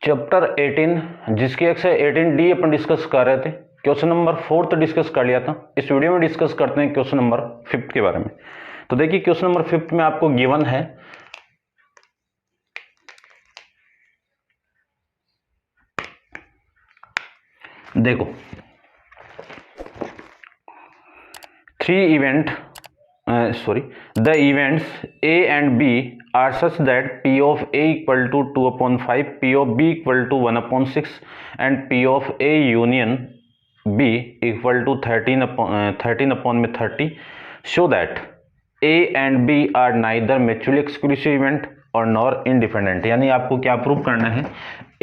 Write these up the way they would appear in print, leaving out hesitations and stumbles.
Chapter 18 जिसकी exercise 18D अपन discuss कर रहे थे। क्वेश्चन नंबर 4 डिस्कस कर लिया था। इस वीडियो में डिस्कस करते हैं क्वेश्चन नंबर 5 के बारे में। तो देखिए क्वेश्चन नंबर 5 में आपको गिवन है देखो the events A and B are such that P of A equal to 2/5, P of B equal to 1/6 and P of A union B equal to 13/30 show that A and B are neither mutually exclusive event और nor independent। यानी आपको क्या prove करना है,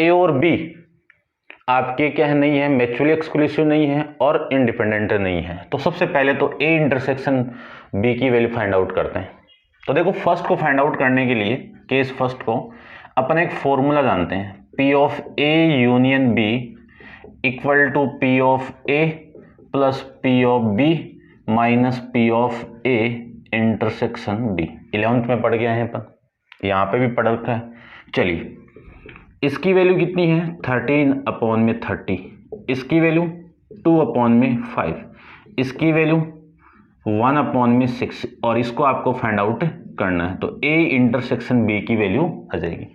A और B आपके क्या नहीं है, म्यूचुअली एक्सक्लूसिव नहीं है और इंडिपेंडेंट नहीं है। तो सबसे पहले तो ए इंटरसेक्शन बी की वैल्यू फाइंड आउट करते हैं। तो देखो फर्स्ट को फाइंड आउट करने के लिए, केस फर्स्ट को, अपन एक फॉर्मूला जानते हैं, P of A union B equal to P of A plus P of B minus P of A intersection B. 11th में पढ़ गया है अपन, यहाँ पे भी पढ़ रखा है। चलिए इसकी वैल्यू कितनी है, 13/30, इसकी वैल्यू 2/5, इसकी वैल्यू 1/6 और इसको आपको फाइंड आउट करना है। तो ए इंटरसेक्शन बी की वैल्यू आ जाएगी।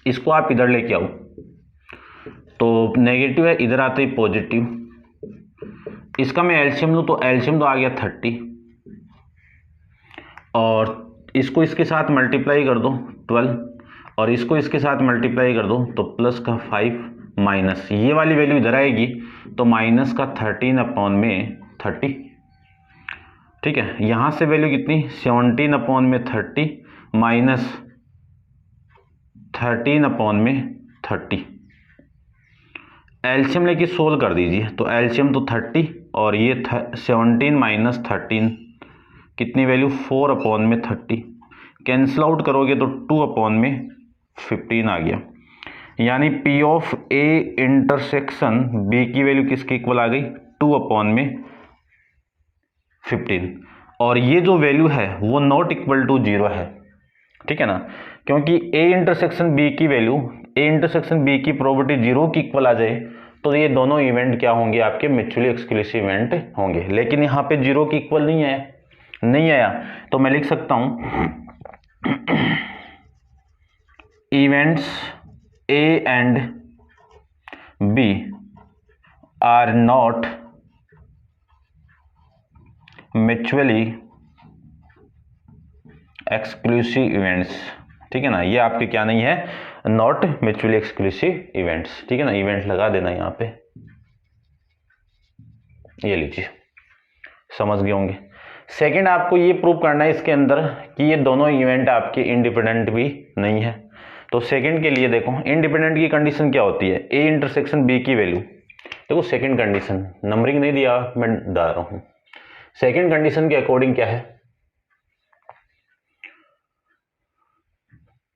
इसको आप इधर लेके आओ, तो नेगेटिव है, इधर आते ही पॉजिटिव। इसका मैं एलसीएम लूँ तो एलसीएम तो आ गया 30 और इसको इसके साथ मल्टीप्लाई कर दो 12 और इसको इसके साथ मल्टीप्लाई कर दो तो प्लस का 5 माइनस ये वाली वैल्यू इधर आएगी तो माइनस का 13/30। ठीक है, यहां से वैल्यू कितनी, 17/30 माइनस 13/30। एलसीएम लेके सोल्व कर दीजिए, तो एलसीएम तो 30 और ये 17 माइनस 13 कितनी वैल्यू, 4/30। कैंसिल आउट करोगे तो 2/15 आ गया। यानी P of A intersection B की वैल्यू किसके इक्वल आ गई, 2/15। और ये जो वैल्यू है वो नॉट इक्वल टू 0 है, ठीक है ना, क्योंकि A इंटरसेक्शन B की वैल्यू, A इंटरसेक्शन B की प्रॉपर्टी 0 की इक्वल आ जाए तो ये दोनों इवेंट क्या होंगे, आपके म्यूचुअली एक्सक्लूसिव इवेंट होंगे। लेकिन यहाँ पे 0 की इक्वल नहीं आया तो मैं लिख सकता हूं events A and B are not mutually exclusive events। ठीक है ना, ये आपके क्या नहीं है, नॉट म्यूचुअली एक्सक्लूसिव इवेंट्स। ठीक है ना, इवेंट लगा देना यहां पे, ये लीजिए, समझ गए होंगे। सेकंड आपको ये प्रूव करना है इसके अंदर कि ये दोनों इवेंट आपके इंडिपेंडेंट भी नहीं है। तो सेकंड के लिए देखो इंडिपेंडेंट की कंडीशन क्या होती है, ए इंटरसेक्शन बी की वैल्यू। देखो सेकंड कंडीशन, नंबरिंग नहीं दिया मैं डाल रहा हूं। सेकंड कंडीशन के अकॉर्डिंग क्या है,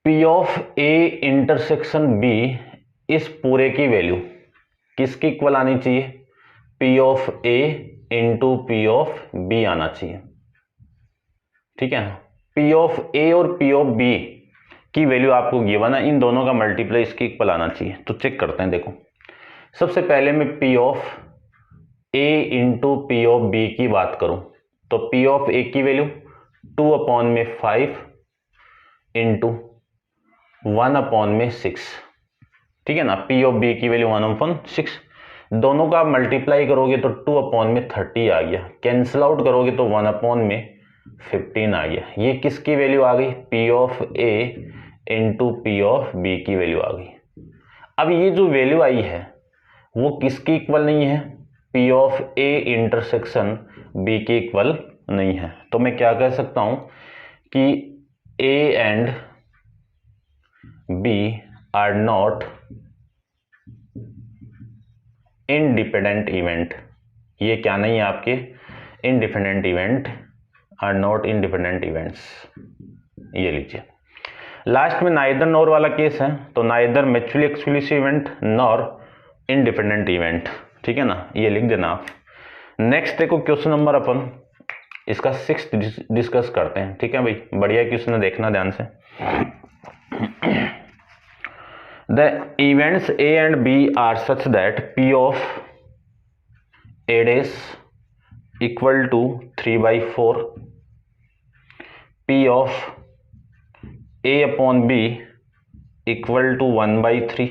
P of A intersection B इस पूरे की वैल्यू किसकी इक्वल आनी चाहिए, P of A into P of B आना चाहिए। ठीक है, पी ऑफ ए और पी ऑफ बी की वैल्यू आपको गिवन है, इन दोनों का मल्टीप्लाई इसकी इक्वल आना चाहिए। तो चेक करते हैं। देखो सबसे पहले मैं P of A into P of B की बात करूं तो पी ऑफ ए की वैल्यू 2/5 इंटू 1/6। ठीक है ना, पी ऑफ बी की वैल्यू 1/6, दोनों का मल्टीप्लाई करोगे तो 2/30 आ गया। कैंसिल आउट करोगे तो 1/15 आ गया। ये किसकी वैल्यू आ गई, P of A into P of B की वैल्यू आ गई। अब ये जो वैल्यू आई है वो किसकी इक्वल नहीं है, P of A intersection B की इक्वल नहीं है। तो मैं क्या कह सकता हूं कि A and B are not independent event. ये क्या नहीं है आपके, independent event, are not independent events. ये लीजिए, लास्ट में नाइदर नॉर वाला केस है, तो neither mutually exclusive event nor independent event. ठीक है ना, ये लिख देना आप। नेक्स्ट देखो क्वेश्चन नंबर अपन इसका 6 डिस्कस करते हैं। ठीक है भाई, बढ़िया क्वेश्चन है, देखना ध्यान से। The events A and B are such that P of A dash equal to 3/4, P of A upon B equal to 1/3।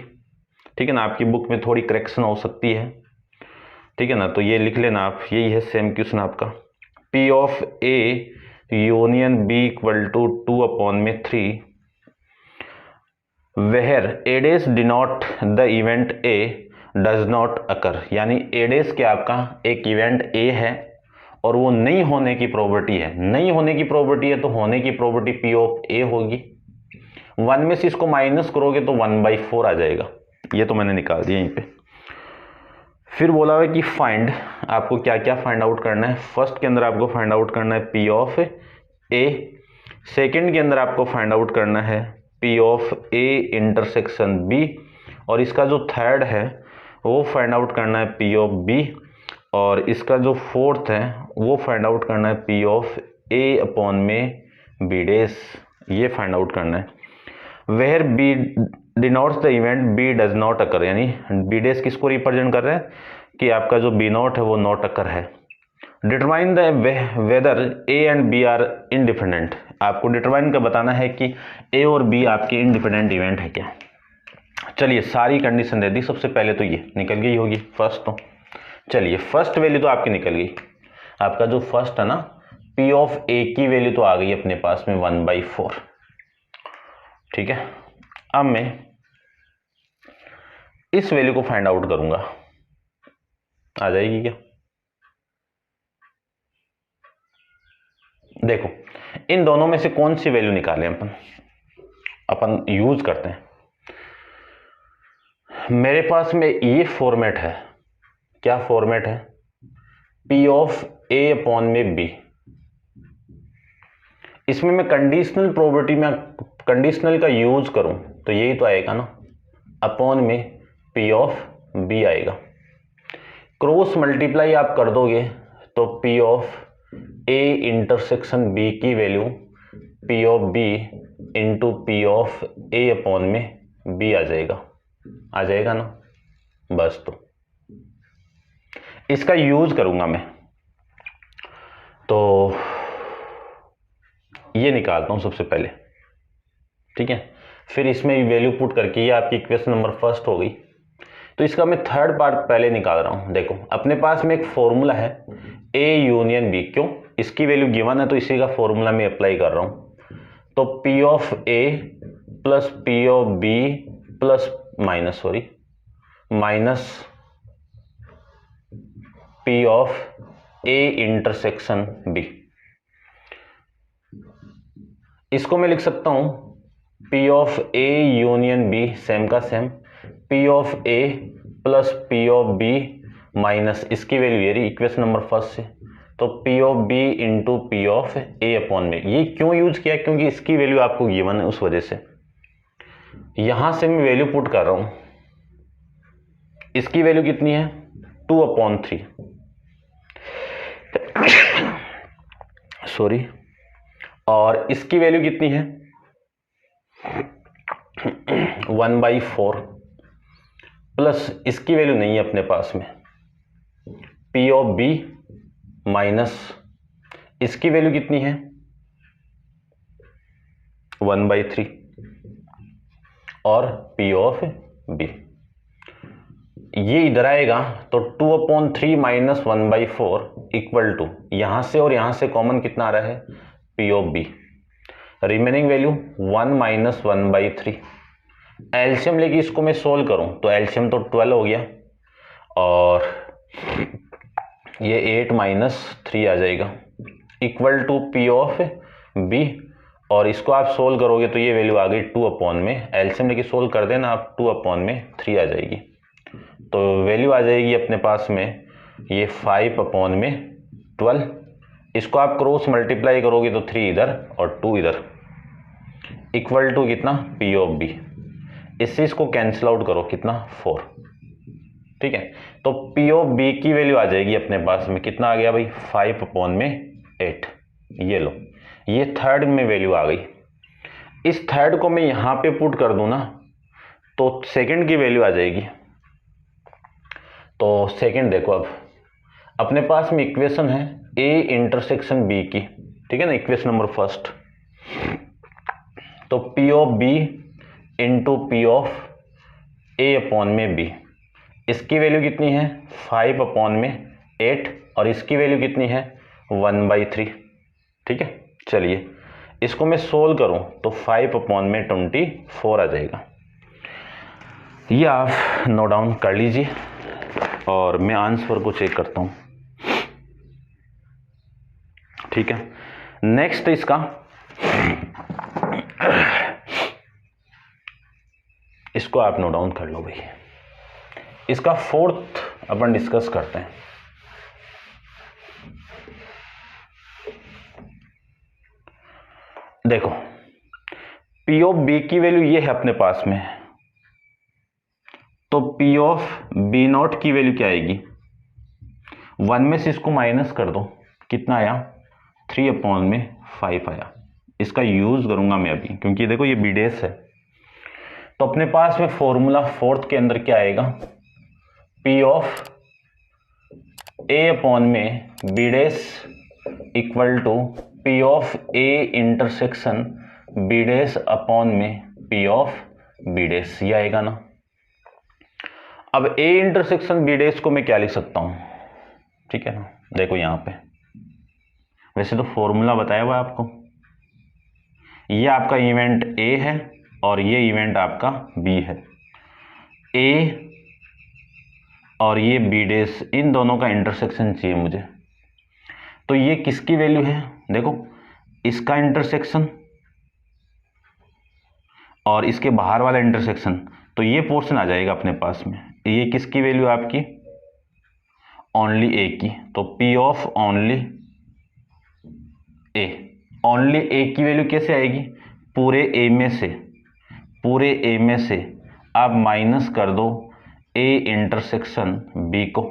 ठीक है ना, आपकी बुक में थोड़ी करेक्शन हो सकती है, ठीक है ना, तो ये लिख लेना आप, यही है सेम क्वेश्चन आपका। P of A union B equal to 2/3 where A dash denote the event A does not occur, यानी ए डेज के आपका एक इवेंट ए है और वो नहीं होने की प्रोबेबिलिटी है, नहीं होने की प्रोबेबिलिटी है तो होने की प्रोबेबिलिटी पी ऑफ ए होगी। 1 में से इसको माइनस करोगे तो 1/4 आ जाएगा, ये तो मैंने निकाल दिया यहीं पे। फिर बोला हुआ कि फाइंड, आपको क्या क्या फाइंड आउट करना है। फर्स्ट के अंदर आपको फाइंड आउट करना है पी ऑफ ए, सेकंड के अंदर आपको फाइंड आउट करना है P of A intersection B, और इसका जो थर्ड है वो फाइंड आउट करना है पी ऑफ बी, और इसका जो फोर्थ है वो फाइंड आउट करना है पी ऑफ ए अपॉन में बी डेज, ये फाइंड आउट करना है। Where B denotes the event B does not occur, यानी बी डेज किसको रिप्रेजेंट कर रहे हैं कि आपका जो बी नॉट है वो नॉट अकर है। Determine the whether A and B are independent, आपको डिटरमाइन कर बताना है कि ए और बी आपके इंडिपेंडेंट इवेंट है क्या। चलिए सारी कंडीशन दे दी, सबसे पहले तो ये निकल गई होगी फर्स्ट, तो चलिए फर्स्ट वैल्यू तो आपकी निकल गई, आपका जो फर्स्ट है ना पी ऑफ ए की वैल्यू तो आ गई अपने पास में 1/4, ठीक है। अब मैं इस वैल्यू को फाइंड आउट करूंगा, आ जाएगी क्या? देखो इन दोनों में से कौन सी वैल्यू निकालें अपन यूज करते हैं। मेरे पास में ये फॉर्मेट है, क्या फॉर्मेट है, पी ऑफ ए अपॉन में बी। इसमें मैं कंडीशनल प्रोबेबिलिटी में कंडीशनल का यूज करूं तो यही तो आएगा ना, अपॉन में पी ऑफ बी आएगा। क्रॉस मल्टीप्लाई आप कर दोगे तो P of A intersection B की value P of B into P of A upon में बी आ जाएगा ना, बस। तो इसका यूज करूंगा मैं, तो ये निकालता हूं सबसे पहले, ठीक है। फिर इसमें वैल्यू पुट करके ये आपकी इक्वेशन नंबर फर्स्ट हो गई। तो इसका मैं थर्ड पार्ट पहले निकाल रहा हूं। देखो अपने पास में एक फॉर्मूला है ए यूनियन बी, क्यों, इसकी वैल्यू गिवन है तो इसी का फॉर्मूला मैं अप्लाई कर रहा हूं। तो P of A plus P of B plus minus P of A intersection B, इसको मैं लिख सकता हूं P of A union B, same का same, P of A plus P of B minus इसकी वैल्यू ये रही इक्वेशन नंबर फर्स्ट से, तो P of B into P of A upon में। ये क्यों यूज किया, क्योंकि इसकी वैल्यू आपको गिवन है, उस वजह से यहां से मैं वैल्यू पुट कर रहा हूं। इसकी वैल्यू कितनी है 2/3 सॉरी, और इसकी वैल्यू कितनी है 1/4 प्लस इसकी वैल्यू नहीं है अपने पास में पी ऑफ बी माइनस इसकी वैल्यू कितनी है 1/3 और पी ऑफ बी, ये इधर आएगा तो 2/3 माइनस 1/4 इक्वल टू, यहां से और यहां से कॉमन कितना आ रहा है P of B, remaining value 1 minus 1/3। LCM लेके इसको मैं सोल्व करूं तो एलसीएम तो 12 हो गया और ये 8 माइनस 3 आ जाएगा equal to P of B, और इसको आप सोल्व करोगे तो ये वैल्यू आ गई 2/, एलसीएम लेके सोल्व कर देना आप, 2/3 आ जाएगी। तो वैल्यू आ जाएगी अपने पास में ये 5/12। इसको आप क्रॉस मल्टीप्लाई करोगे तो 3 इधर और 2 इधर इक्वल टू कितना पी ऑफ बी, इससे इसको कैंसिल आउट करो कितना 4, ठीक है। तो पी ऑफ बी की वैल्यू आ जाएगी अपने पास में कितना आ गया भाई 5/8, ये लो, ये थर्ड में वैल्यू आ गई। इस थर्ड को मैं यहां पे पुट कर दूं ना तो सेकंड की वैल्यू आ जाएगी। तो सेकंड देखो, अब अपने पास में इक्वेशन है ए इंटरसेक्शन बी की, ठीक है ना, इक्वेशन नंबर फर्स्ट। तो P of B into P of A upon में बी, इसकी वैल्यू कितनी है 5 अपॉन में 8 और इसकी वैल्यू कितनी है 1/3, ठीक है। चलिए इसको मैं सोल्व करूं तो 5 अपॉन में 24 आ जाएगा। ये आप नोट डाउन कर लीजिए और मैं आंसर को चेक करता हूं, ठीक है। नेक्स्ट इसका इसको आप नोट डाउन कर लो भाई। इसका फोर्थ अपन डिस्कस करते हैं। देखो पी ऑफ बी की वैल्यू ये है अपने पास में, तो पी ऑफ बी नॉट की वैल्यू क्या आएगी 1 में से इसको माइनस कर दो, कितना आया 3 अपॉन में 5 आया। इसका यूज करूंगा मैं अभी, क्योंकि देखो ये बी डेस है। तो अपने पास में फॉर्मूला फोर्थ के अंदर क्या आएगा, पी ऑफ ए अपॉन में B dash equal to P of A intersection B dash upon में पी ऑफ बी डेस, ये आएगा ना। अब ए इंटरसेक्शन बी डेस को मैं क्या लिख सकता हूं, ठीक है ना। देखो यहां पे वैसे तो फॉर्मूला बताया हुआ है आपको, ये आपका इवेंट ए है और ये इवेंट आपका बी है। ए और ये बी डेस, इन दोनों का इंटरसेक्शन चाहिए मुझे। तो ये किसकी वैल्यू है, देखो इसका इंटरसेक्शन और इसके बाहर वाला इंटरसेक्शन, तो ये पोर्शन आ जाएगा अपने पास में। ये किसकी वैल्यू आपकी ओनली ए की, तो P of only A, only A की वैल्यू कैसे आएगी, पूरे ए में से आप माइनस कर दो ए इंटरसेक्शन बी को,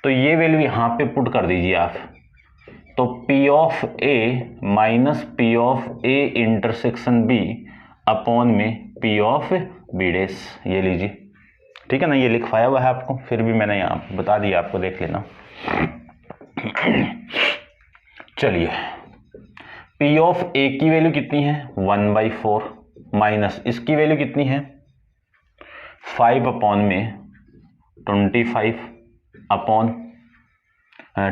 तो ये वैल्यू यहां पे पुट कर दीजिए आप। तो P of A minus P of A intersection B upon में पी ऑफ बी डेस, ये लीजिए, ठीक है ना। ये लिखवाया हुआ है आपको, फिर भी मैंने यहाँ बता दिया आपको, देख लेना। चलिए पी ऑफ ए की वैल्यू कितनी है 1/4 माइनस इसकी वैल्यू कितनी है 5 अपॉन में 25 अपॉन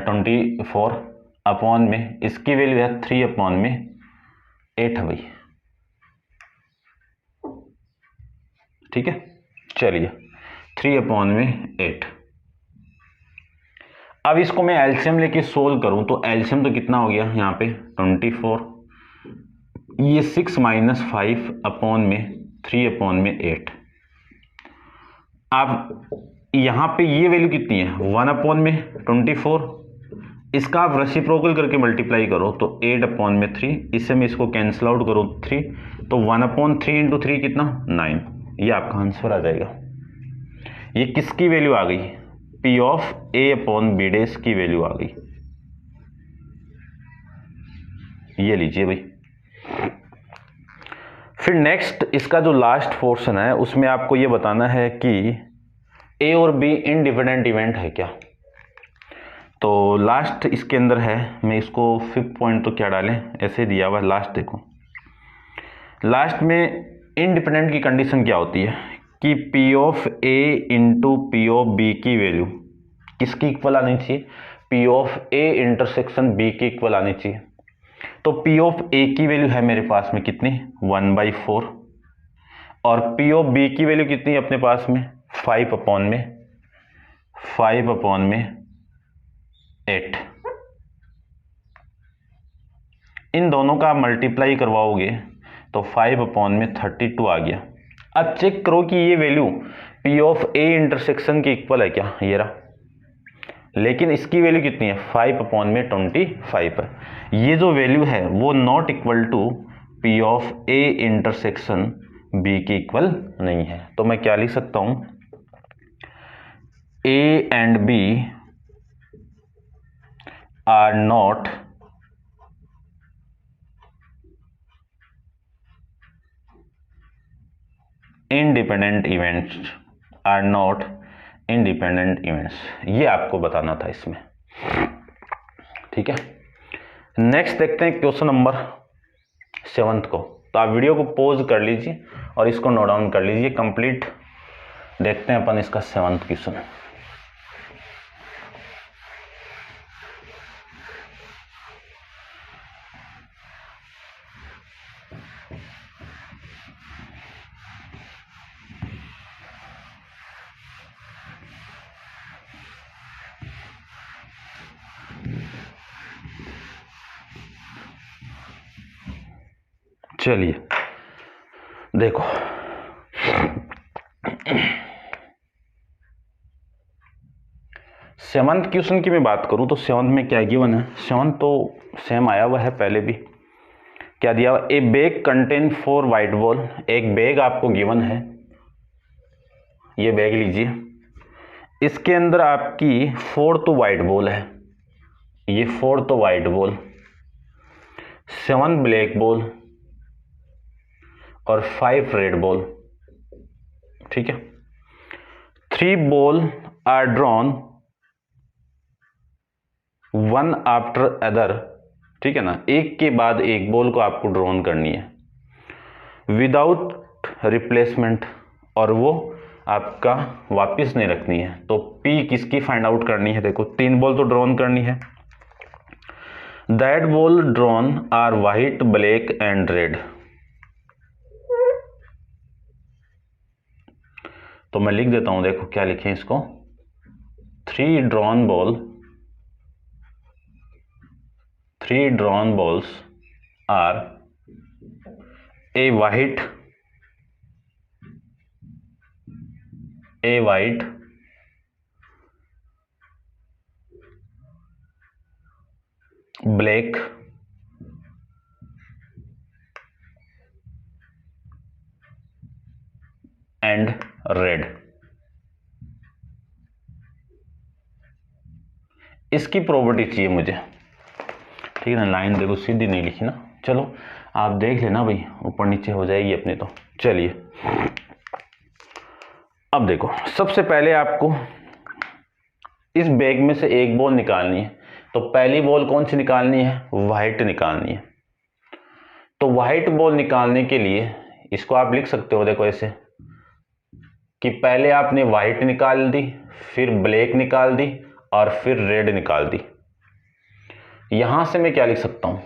24 अपॉन में इसकी वैल्यू है 3 अपॉन में 8 है भाई, ठीक है। चलिए 3 अपॉन में 8। अब इसको मैं एलसीएम लेके सोल्व करूं तो एलसीएम तो कितना हो गया यहाँ पे 24, ये 6 माइनस 5 अपॉन में 3 अपॉन में 8। अब यहाँ पे ये वैल्यू कितनी है 1 अपॉन में 24, इसका आप रेसिप्रोकल करके मल्टीप्लाई करो तो 8 अपॉन में 3, इससे मैं इसको कैंसिल आउट करूँ 3, तो 1 अपॉन 3 इंटू 3 कितना 9, ये आपका आंसर आ जाएगा। ये किसकी वैल्यू आ गई, P of A upon B dash की वैल्यू आ गई, ये लीजिए भाई। फिर नेक्स्ट इसका जो लास्ट पोर्शन है उसमें आपको ये बताना है कि ए और बी इंडिपेंडेंट इवेंट है क्या। तो लास्ट इसके अंदर है, मैं इसको 5th पॉइंट तो क्या डालें, ऐसे दिया हुआ लास्ट। देखो लास्ट में इंडिपेंडेंट की कंडीशन क्या होती है कि P of A into P of B की वैल्यू किसकी इक्वल आनी चाहिए, P of A intersection B की इक्वल आनी चाहिए। तो पी ऑफ ए की वैल्यू है मेरे पास में कितनी 1/4 और पी ऑफ बी की वैल्यू कितनी अपने पास में 5 अपॉन में 8। इन दोनों का मल्टीप्लाई करवाओगे तो 5 अपॉन में 32 आ गया। अब चेक करो कि ये value P of A intersection के इक्वल है क्या, ये रहा, लेकिन इसकी वैल्यू कितनी है 5 अपॉन में 25 है। ये जो वैल्यू है वो not equal to P of A intersection B के इक्वल नहीं है। तो मैं क्या लिख सकता हूं, A and B are not independent events are not independent events, ये आपको बताना था इसमें। ठीक है, नेक्स्ट देखते हैं क्वेश्चन नंबर 7 को। तो आप वीडियो को पॉज कर लीजिए और इसको नोट डाउन कर लीजिए कंप्लीट। देखते हैं अपन इसका 7th क्वेश्चन। चलिए देखो, सेवंथ क्वेश्चन की मैं बात करूं तो सेवंथ में क्या गिवन है, सेवंथ तो सेम आया हुआ है पहले भी। क्या दिया हुआ, ए बैग कंटेन 4 वाइट बॉल। एक बैग आपको गिवन है, ये बैग लीजिए, इसके अंदर आपकी 4 तो वाइट बॉल है, ये 4 तो वाइट बॉल, 7 ब्लैक बॉल और 5 रेड बॉल। ठीक है, 3 ball are drawn one after other. ठीक है ना, एक के बाद एक बॉल को आपको ड्रॉन करनी है विदाउट रिप्लेसमेंट, और वो आपका वापस नहीं रखनी है। तो पी किसकी फाइंड आउट करनी है, देखो 3 बॉल तो ड्रॉन करनी है। That ball drawn are white black and red. तो मैं लिख देता हूं, देखो क्या लिखें इसको, 3 drawn balls are a white black and red। इसकी प्रॉपर्टी चाहिए मुझे। ठीक है ना, लाइन देखो सीधी नहीं लिखी ना, चलो आप देख लेना भाई, ऊपर नीचे हो जाएगी अपनी। तो चलिए अब देखो, सबसे पहले आपको इस बैग में से एक बॉल निकालनी है। तो पहली बॉल कौन सी निकालनी है, वाइट निकालनी है। तो वाइट बॉल निकालने के लिए इसको आप लिख सकते हो, देखो ऐसे कि पहले आपने वाइट निकाल दी, फिर ब्लैक निकाल दी और फिर रेड निकाल दी। यहां से मैं क्या लिख सकता हूं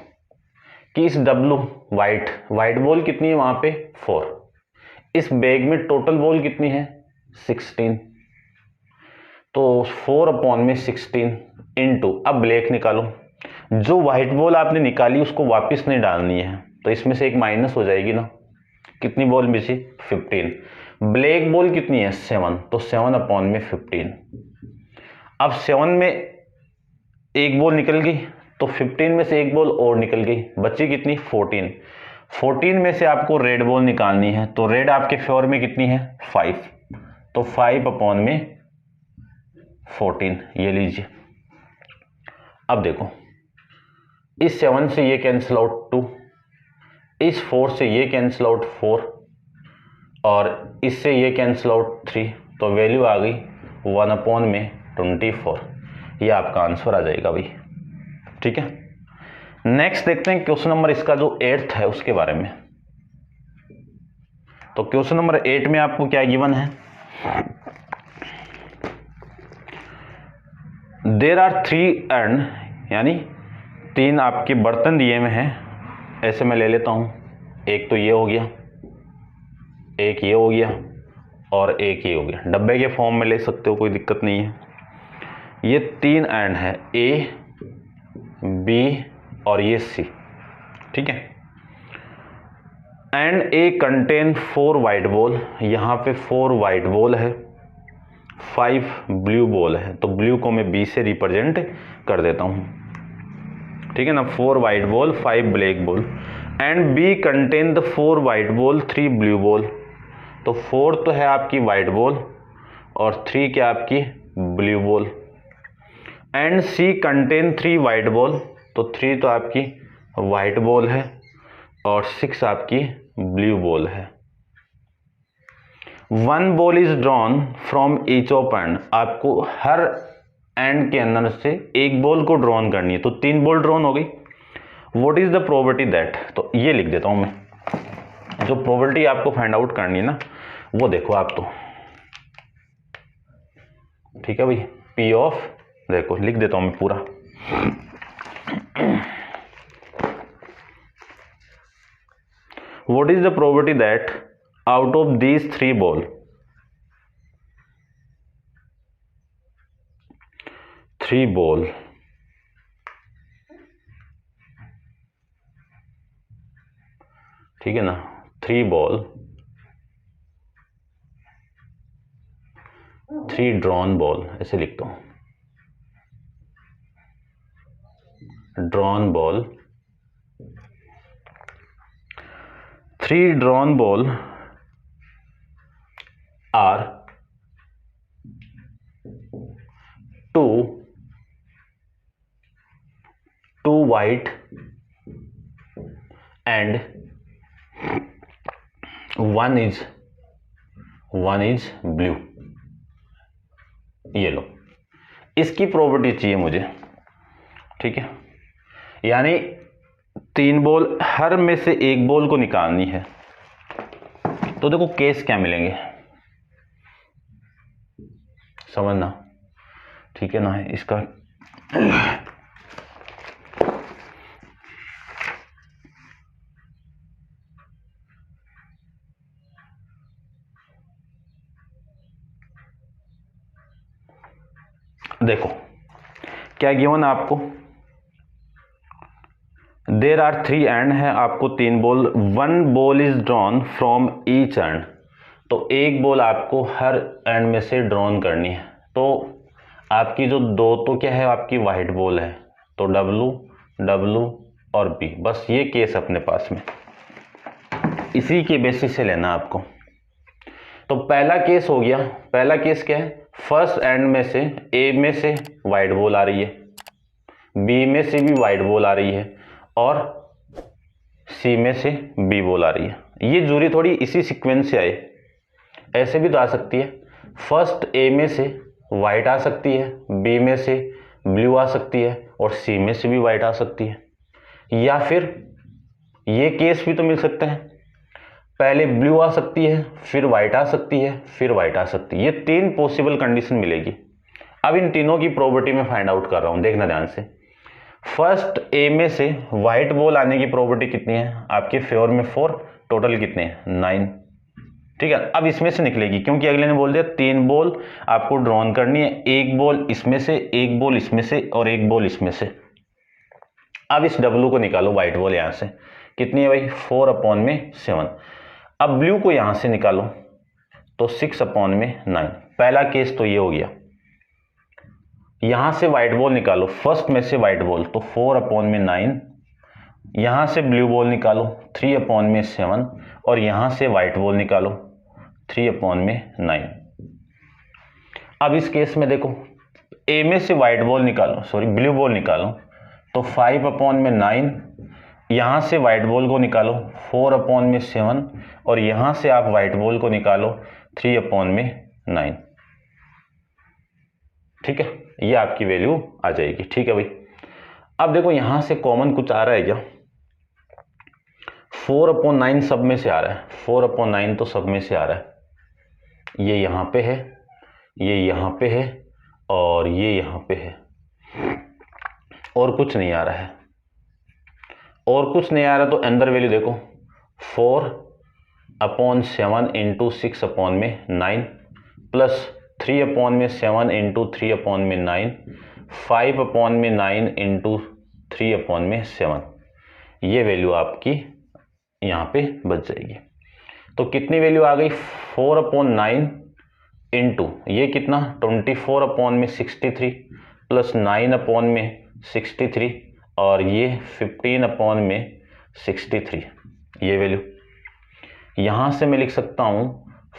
कि इस W वाइट बॉल कितनी है वहां पे 4, इस बैग में टोटल बॉल कितनी है 16, तो 4/16 इंटू, अब ब्लैक निकालो। जो व्हाइट बॉल आपने निकाली उसको वापस नहीं डालनी है, तो इसमें से एक माइनस हो जाएगी ना, कितनी बॉल बची 15। ब्लैक बॉल कितनी है 7, तो 7/15। अब 7 में एक बॉल निकल गई, तो 15 में से एक बॉल और निकल गई, बची कितनी 14 में से आपको रेड बॉल निकालनी है। तो रेड आपके फेवर में कितनी है 5, तो 5/14 ये लीजिए। अब देखो, इस 7 से ये कैंसिल आउट 2, इस 4 से ये कैंसिल आउट 4 और इससे ये कैंसिल आउट 3, तो वैल्यू आ गई 1/24। ये आपका आंसर आ जाएगा भाई। ठीक है, नेक्स्ट देखते हैं क्वेश्चन नंबर इसका जो 8th है उसके बारे में। तो क्वेश्चन नंबर 8 में आपको क्या गिवन है, देयर आर 3 अर्न, यानी 3 आपके बर्तन दिए हुए हैं। ऐसे मैं ले लेता हूं, एक तो ये हो गया, एक ये हो गया और एक ये हो गया। डब्बे के फॉर्म में ले सकते हो, कोई दिक्कत नहीं है। ये 3 अर्न है, ए बी और ये सी। ठीक है, and A contain 4 white ball, यहां पे 4 वाइट बॉल है, 5 ब्लू बॉल है। तो ब्लू को मैं बी से रिप्रेजेंट कर देता हूं। ठीक है ना, 4 white ball 5 black ball, and B contain the 4 white ball 3 blue ball. तो 4 तो है आपकी वाइट बॉल और 3 क्या आपकी blue ball, and C contain 3 white ball, तो 3 तो आपकी वाइट बॉल है और 6 आपकी ब्लू बॉल है। One ball is drawn from each of and, आपको हर एंड के अंदर से एक बॉल को ड्रॉन करनी है, तो 3 बॉल ड्रॉन हो गई। What is the probability that, तो ये लिख देता हूं मैं, जो प्रोबेबिलिटी आपको फाइंड आउट करनी है ना वो देखो आप, तो ठीक है भाई, पी ऑफ, देखो लिख देता हूं मैं पूरा। What is the probability that out of these 3 ball, 3 ball ठीक है ना, 3 बॉल, 3 ड्रॉन बॉल, ऐसे लिखता हूं, drawn ball, 3 drawn ball are 2 white and one is blue। ये लो, इसकी प्रॉपर्टी चाहिए मुझे, ठीक है, यानी 3 बॉल, हर में से एक बॉल को निकालनी है। तो देखो केस क्या मिलेंगे, समझना, ठीक है ना, इसका देखो क्या गिवन आपको, देर आर 3 एंड है, आपको 3 ball, 1 ball is drawn from each and, तो एक बॉल आपको हर एंड में से ड्रॉन करनी है। तो आपकी जो 2 तो क्या है, आपकी वाइट बॉल है, तो W और B, बस ये केस अपने पास में, इसी के बेसिस से लेना आपको। तो पहला केस हो गया, पहला केस क्या है, फर्स्ट एंड में से A में से वाइट बॉल आ रही है, B में से भी वाइट बॉल आ रही है, और C में से B बॉल आ रही है। ये दूरी थोड़ी इसी सीक्वेंस से आए, ऐसे भी तो आ सकती है, फर्स्ट A में से वाइट आ सकती है, B में से ब्लू आ सकती है, और C में से भी वाइट आ सकती है, या फिर ये केस भी तो मिल सकते हैं, पहले ब्लू आ सकती है, फिर वाइट आ सकती है, फिर वाइट आ सकती है। ये 3 पॉसिबल कंडीशन मिलेगी। अब इन तीनों की प्रॉपर्टी में फाइंड आउट कर रहा हूं, देखना ध्यान से। फर्स्ट A में से वाइट बॉल आने की प्रॉपर्टी कितनी है, आपके फेवर में 4, टोटल कितने हैं 9, ठीक है। अब इसमें से निकलेगी, क्योंकि अगले ने बोल दिया 3 बॉल आपको ड्रॉन करनी है, एक बॉल इसमें से, एक बॉल इसमें से, और एक बॉल इसमें से। अब इस W को निकालो, वाइट बॉल यहां से कितनी है भाई, 4/7। अब ब्लू को यहां से निकालो, तो 6/9। पहला केस तो ये हो गया। यहां से व्हाइट बॉल निकालो, फर्स्ट में से व्हाइट बॉल, तो 4/9। यहां से ब्लू बॉल निकालो 3/7, और यहां से व्हाइट बॉल निकालो 3/9। अब इस केस में देखो, ए में से व्हाइट बॉल निकालो, सॉरी ब्लू बॉल निकालो, तो 5/9। यहां से व्हाइट बॉल को निकालो 4/7, और यहां से आप व्हाइट बॉल को निकालो 3/9, ठीक है। ये आपकी वैल्यू आ जाएगी, ठीक है भाई। अब देखो यहां से कॉमन कुछ आ रहा है क्या, 4/9 सब में से आ रहा है, 4/9 तो सब में से आ रहा है। ये यहां पे है, ये यहां पे है, और ये यहां पे है, और कुछ नहीं आ रहा है, और कुछ नहीं आ रहा। तो अंदर वैल्यू देखो, 4/7 इंटू 6/9 प्लस 3/7 इंटू 3/9, 5/9 इंटू 3/7। ये वैल्यू आपकी यहाँ पे बच जाएगी। तो कितनी वैल्यू आ गई, 4/9 इंटू ये कितना 24/63 प्लस 9/63, और ये 15/63। ये वैल्यू यहां से मैं लिख सकता हूं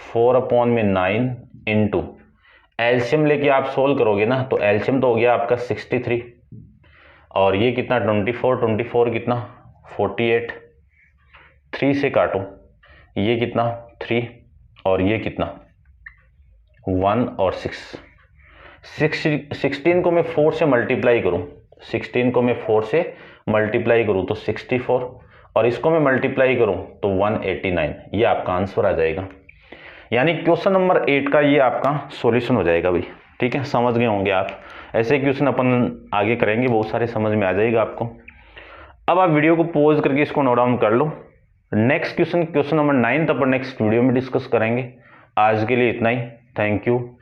4/9 इंटू, एलसीएम लेके आप सोल्व करोगे ना, तो एलसीएम तो हो गया आपका 63, और ये कितना 24 कितना 48, 3 से काटो, ये कितना 3, और ये कितना 1 और 16 को मैं 4 से मल्टीप्लाई करूं, 16 को मैं 4 से मल्टीप्लाई करूं तो 64, और इसको मैं मल्टीप्लाई करूं तो 189। ये आपका आंसर आ जाएगा। यानी क्वेश्चन नंबर 8 का ये आपका सॉल्यूशन हो जाएगा भाई। ठीक है, समझ गए होंगे आप। ऐसे क्वेश्चन अपन आगे करेंगे, बहुत सारे समझ में आ जाएगा आपको। अब आप वीडियो को पॉज करके इसको नोट डाउन कर लो। नेक्स्ट क्वेश्चन नंबर 9 अपन नेक्स्ट वीडियो में डिस्कस करेंगे। आज के लिए इतना ही। Thank you.